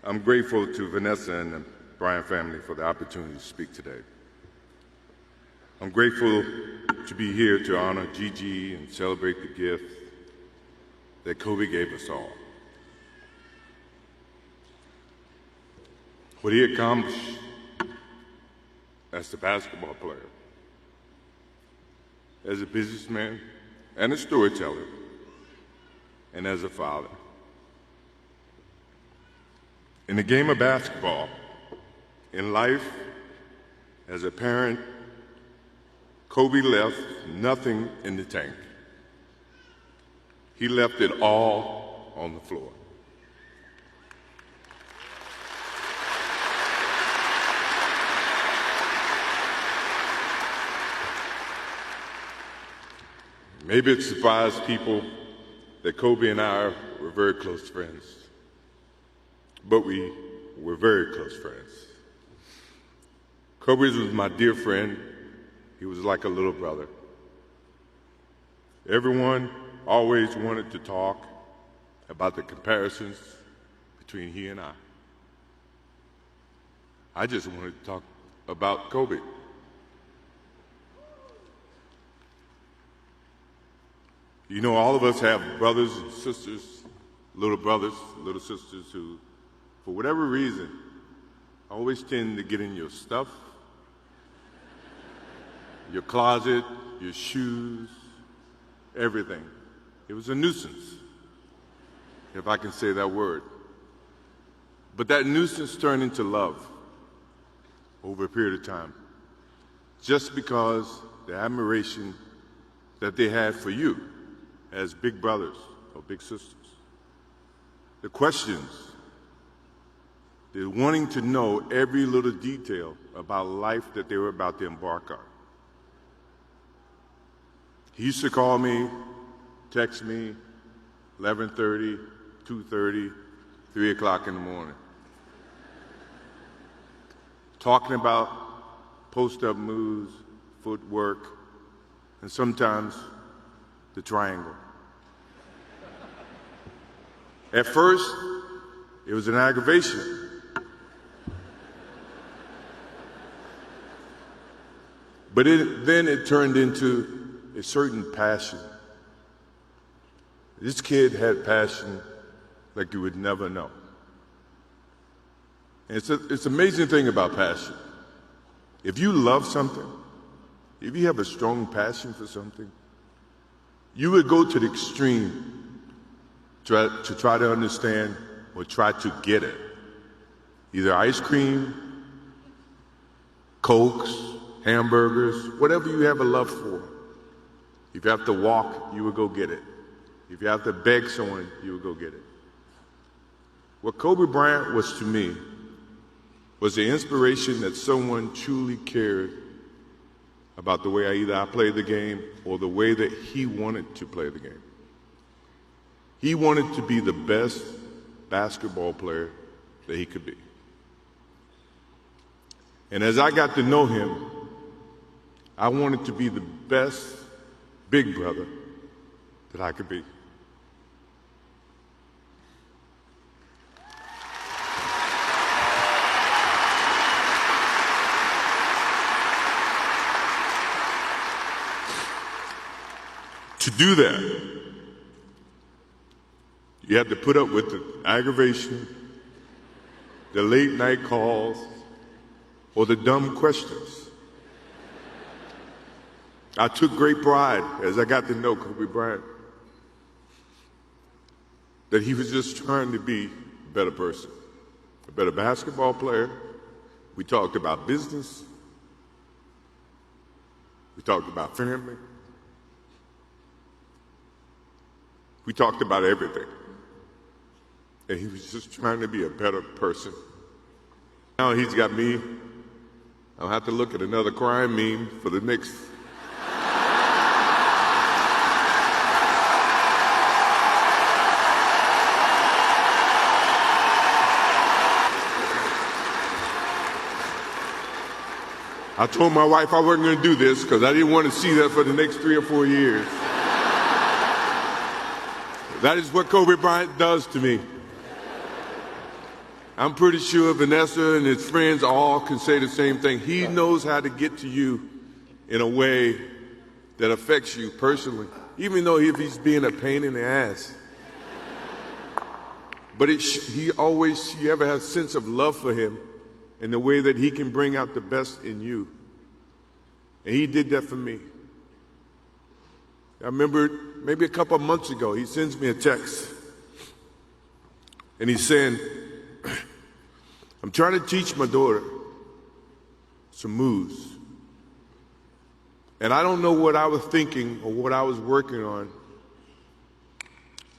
I'm grateful to Vanessa and the Bryant family for the opportunity to speak today. I'm grateful to be here to honor Gigi and celebrate the gift that Kobe gave us all. What he accomplished as a basketball player, as a businessman and a storyteller, and as a father. In the game of basketball, in life, as a parent, Kobe left nothing in the tank. He left it all on the floor. Maybe it surprised people that Kobe and I were very close friends, but we were very close friends. Kobe was my dear friend. He was like a little brother. Everyone always wanted to talk about the comparisons between he and I. I just wanted to talk about Kobe. You know, all of us have brothers and sisters, little sisters who, for whatever reason, always tend to get in your stuff, your closet, your shoes, everything. It was a nuisance, if I can say that word. But that nuisance turned into love over a period of time, just because the admiration that they had for you as big brothers or big sisters. The questions, the wanting to know every little detail about life that they were about to embark on. He used to call me, text me, 11:30, 2:30, 3 o'clock in the morning, talking about post-up moves, footwork, and sometimes the triangle. At first, it was an aggravation. But then it turned into a certain passion. This kid had passion like you would never know. And it's an amazing thing about passion. If you love something, if you have a strong passion for something, you would go to the extreme to try to understand or try to get it. Either ice cream, Cokes, hamburgers, whatever you have a love for. If you have to walk, you would go get it. If you have to beg someone, you would go get it. What Kobe Bryant was to me was the inspiration that someone truly cared about the way I played the game or the way that he wanted to play the game. He wanted to be the best basketball player that he could be. And as I got to know him, I wanted to be the best big brother that I could be. To do that, you have to put up with the aggravation, the late night calls, or the dumb questions. I took great pride as I got to know Kobe Bryant that he was just trying to be a better person, a better basketball player. We talked about business. We talked about family. We talked about everything. And he was just trying to be a better person. Now he's got me. I'll have to look at another crime meme for the next. I told my wife I wasn't going to do this because I didn't want to see that for the next 3 or 4 years. That is what Kobe Bryant does to me. I'm pretty sure Vanessa and his friends all can say the same thing. He knows how to get to you in a way that affects you personally, even though if he's being a pain in the ass. But you ever have a sense of love for him in the way that he can bring out the best in you. And he did that for me. I remember maybe a couple of months ago, he sends me a text. And he's saying, I'm trying to teach my daughter some moves. And I don't know what I was thinking or what I was working on.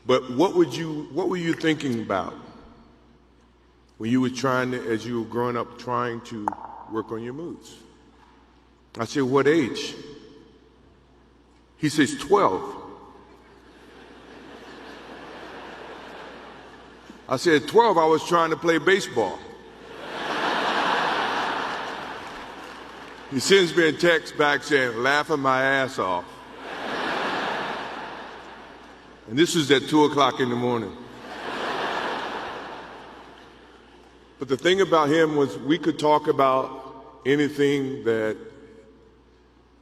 But what were you thinking about when you were as you were growing up, trying to work on your moves? I said, what age? He says, 12. I said, at 12, I was trying to play baseball. He sends me a text back saying, laughing my ass off. And this was at 2 o'clock in the morning. But the thing about him was we could talk about anything that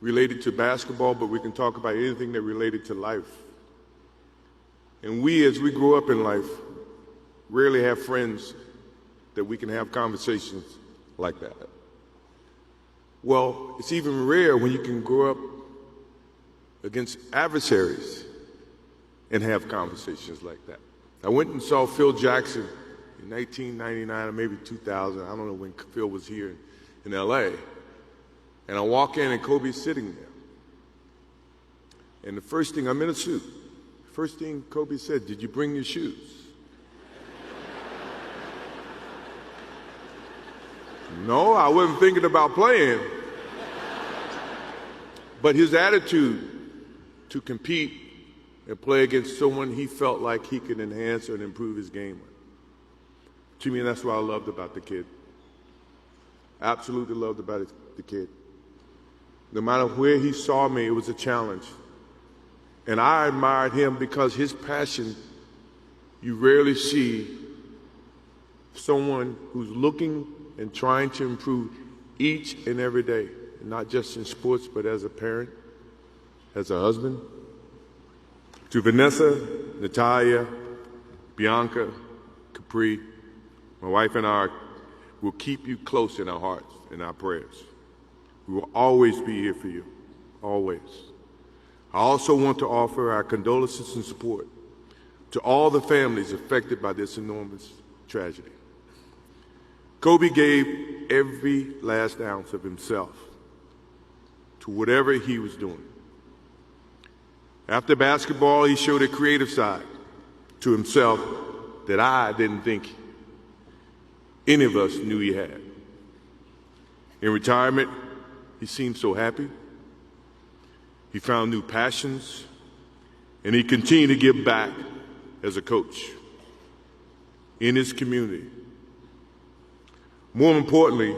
related to basketball, but we can talk about anything that related to life. And we, as we grow up in life, rarely have friends that we can have conversations like that. Well, it's even rare when you can grow up against adversaries and have conversations like that. I went and saw Phil Jackson in 1999 or maybe 2000. I don't know when Phil was here in LA. And I walk in and Kobe's sitting there. And the first thing, I'm in a suit. First thing Kobe said, did you bring your shoes? No, I wasn't thinking about playing. But his attitude to compete and play against someone he felt like he could enhance and improve his game with. To me, that's what I loved about the kid. Absolutely loved about the kid. No matter where he saw me, it was a challenge. And I admired him because his passion, you rarely see someone who's looking and trying to improve each and every day, not just in sports, but as a parent, as a husband. To Vanessa, Natalia, Bianca, Capri, my wife and I will keep you close in our hearts and our prayers. We will always be here for you, always. I also want to offer our condolences and support to all the families affected by this enormous tragedy. Kobe gave every last ounce of himself to whatever he was doing. After basketball, he showed a creative side to himself that I didn't think any of us knew he had. In retirement, he seemed so happy. He found new passions, and he continued to give back as a coach in his community. More importantly,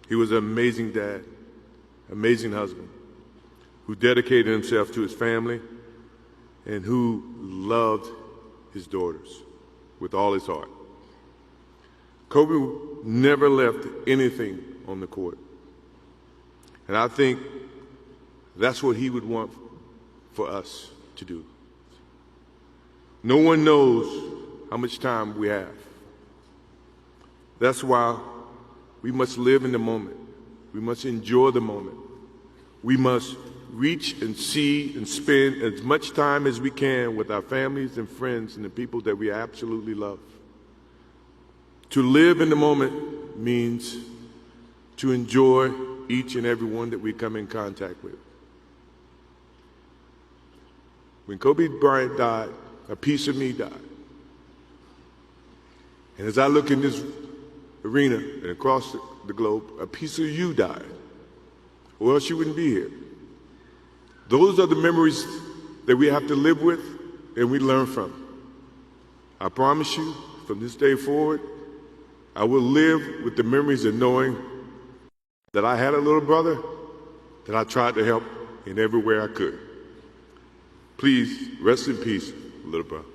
he was an amazing dad, amazing husband, who dedicated himself to his family and who loved his daughters with all his heart. Kobe never left anything on the court. And I think that's what he would want for us to do. No one knows how much time we have. That's why we must live in the moment. We must enjoy the moment. We must reach and see and spend as much time as we can with our families and friends and the people that we absolutely love. To live in the moment means to enjoy each and every one that we come in contact with. When Kobe Bryant died, a piece of me died. And as I look in this arena and across the globe, a piece of you died, or else you wouldn't be here. Those are the memories that we have to live with and we learn from. I promise you, from this day forward, I will live with the memories of knowing that I had a little brother that I tried to help in every way I could. Please rest in peace, little brother.